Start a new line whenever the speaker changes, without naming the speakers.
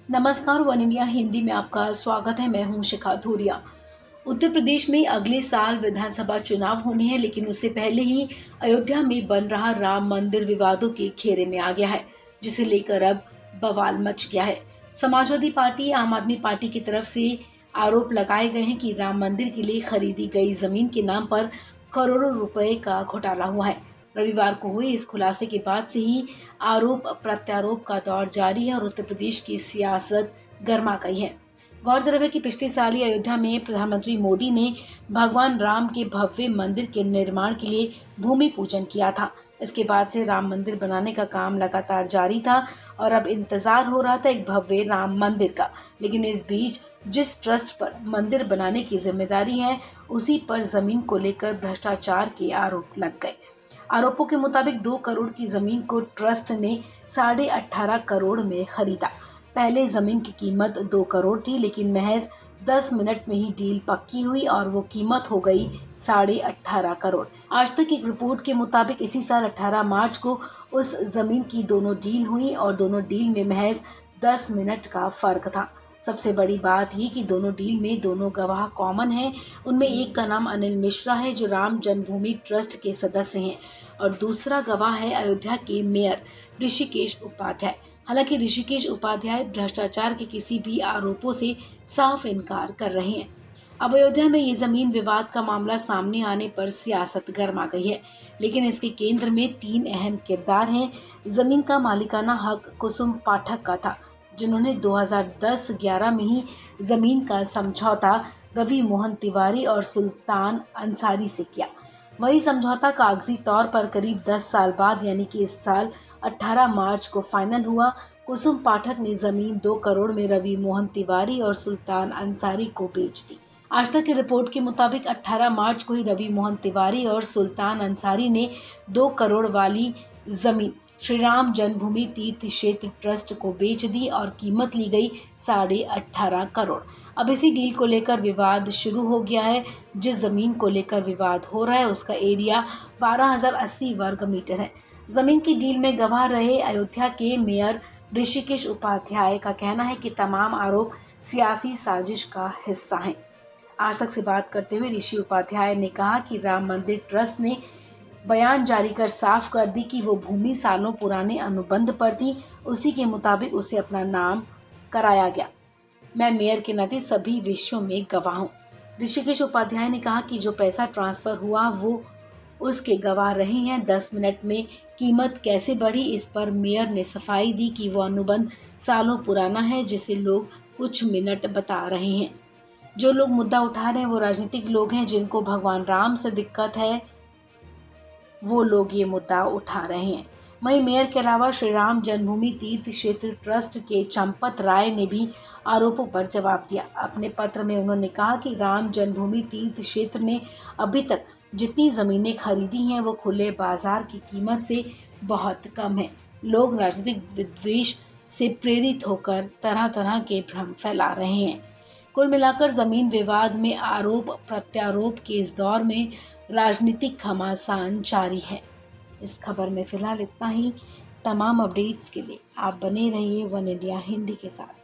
नमस्कार, one India Hindi में आपका स्वागत है। मैं हूं शिखा धूरिया। उत्तर प्रदेश में अगले साल विधानसभा चुनाव होने हैं, लेकिन उससे पहले ही अयोध्या में बन रहा राम मंदिर विवादों के घेरे में आ गया है, जिसे लेकर अब बवाल मच गया है। समाजवादी पार्टी, आम आदमी पार्टी की तरफ से आरोप लगाए गए हैं कि राम मंदिर के लिए खरीदी गई जमीन के नाम पर करोड़ों रुपए का घोटाला हुआ है। रविवार को हुए इस खुलासे के बाद से ही आरोप प्रत्यारोप का दौर जारी है और उत्तर प्रदेश की सियासत गर्मा गई है। गौरतलब है कि पिछले साल ही अयोध्या में प्रधानमंत्री मोदी ने भगवान राम के भव्य मंदिर के निर्माण के लिए भूमि पूजन किया था। इसके बाद से राम मंदिर बनाने का काम लगातार जारी था और अब इंतजार हो रहा था एक भव्य राम मंदिर का। लेकिन इस बीच जिस ट्रस्ट पर मंदिर बनाने की जिम्मेदारी है, उसी पर जमीन को लेकर भ्रष्टाचार के आरोप लग गए। आरोपों के मुताबिक 2 करोड़ की जमीन को ट्रस्ट ने 18.5 करोड़ में खरीदा। पहले जमीन की कीमत 2 करोड़ थी, लेकिन महज 10 मिनट में ही डील पक्की हुई और वो कीमत हो गई 18.5 करोड़। आज तक एक रिपोर्ट के मुताबिक इसी साल 18 मार्च को उस जमीन की दोनों डील हुई और दोनों डील में महज 10 मिनट का फर्क था। सबसे बड़ी बात ये कि दोनों डील में दोनों गवाह कॉमन हैं। उनमें एक का नाम अनिल मिश्रा है, जो राम जन्मभूमि ट्रस्ट के सदस्य हैं, और दूसरा गवाह है अयोध्या के मेयर ऋषिकेश उपाध्याय। हालांकि ऋषिकेश उपाध्याय भ्रष्टाचार के किसी भी आरोपों से साफ इनकार कर रहे हैं। अब अयोध्या में ये जमीन विवाद का मामला सामने आने पर सियासत गर्मा गई है, लेकिन इसके केंद्र में 3 अहम किरदार हैं। जमीन का मालिकाना हक कुसुम पाठक का था, जिन्होंने 2010-11 में ही जमीन का समझौता रवि मोहन तिवारी और सुल्तान अंसारी से किया। वही समझौता कागजी तौर पर करीब 10 साल बाद यानी कि इस साल 18 मार्च को फाइनल हुआ। कुसुम पाठक ने जमीन 2 करोड़ में रवि मोहन तिवारी और सुल्तान अंसारी को बेच दी। आज तक की रिपोर्ट के मुताबिक 18 मार्च को ही रवि मोहन तिवारी और सुल्तान अंसारी ने 2 करोड़ वाली जमीन श्री राम जन्मभूमि तीर्थ क्षेत्र ट्रस्ट को बेच दी और कीमत ली गई 18.5 करोड़। अब इसी डील को लेकर विवाद शुरू हो गया है। जिस जमीन को लेकर विवाद हो रहा है उसका एरिया 12,080 वर्ग मीटर है। जमीन की डील में गवाह रहे अयोध्या के मेयर ऋषिकेश उपाध्याय का कहना है कि तमाम आरोप सियासी साजिश का हिस्सा हैं। आज तक से बात करते हुए ऋषि उपाध्याय ने कहा कि राम मंदिर ट्रस्ट ने बयान जारी कर साफ कर दी कि वो भूमि सालों पुराने अनुबंध पर थी, उसी के मुताबिक उसे अपना नाम कराया गया। मैं मेयर के नाते सभी विषयों में गवाह हूँ। ऋषिकेश उपाध्याय ने कहा कि जो पैसा ट्रांसफर हुआ वो उसके गवाह रहे हैं। 10 मिनट में कीमत कैसे बढ़ी, इस पर मेयर ने सफाई दी कि वो अनुबंध सालों पुराना है, जिसे लोग कुछ मिनट बता रहे हैं। जो लोग मुद्दा उठा रहे हैं वो राजनीतिक लोग हैं, जिनको भगवान राम से दिक्कत है, वो लोग ये मुद्दा उठा रहे हैं। वहीं मेयर के अलावा श्री राम जन्मभूमि तीर्थ क्षेत्र ट्रस्ट के चंपत राय ने भी आरोपों पर जवाब दिया। अपने पत्र में उन्होंने कहा कि राम जन्मभूमि तीर्थ क्षेत्र ने अभी तक जितनी जमीनें खरीदी हैं वो खुले बाजार की कीमत से बहुत कम है। लोग राजनीतिक विद्वेष से प्रेरित होकर तरह तरह के भ्रम फैला रहे हैं। कुल मिलाकर जमीन विवाद में आरोप प्रत्यारोप के इस दौर में राजनीतिक घमासान जारी है। इस खबर में फिलहाल इतना ही। तमाम अपडेट्स के लिए आप बने रहिए वन इंडिया हिंदी के साथ।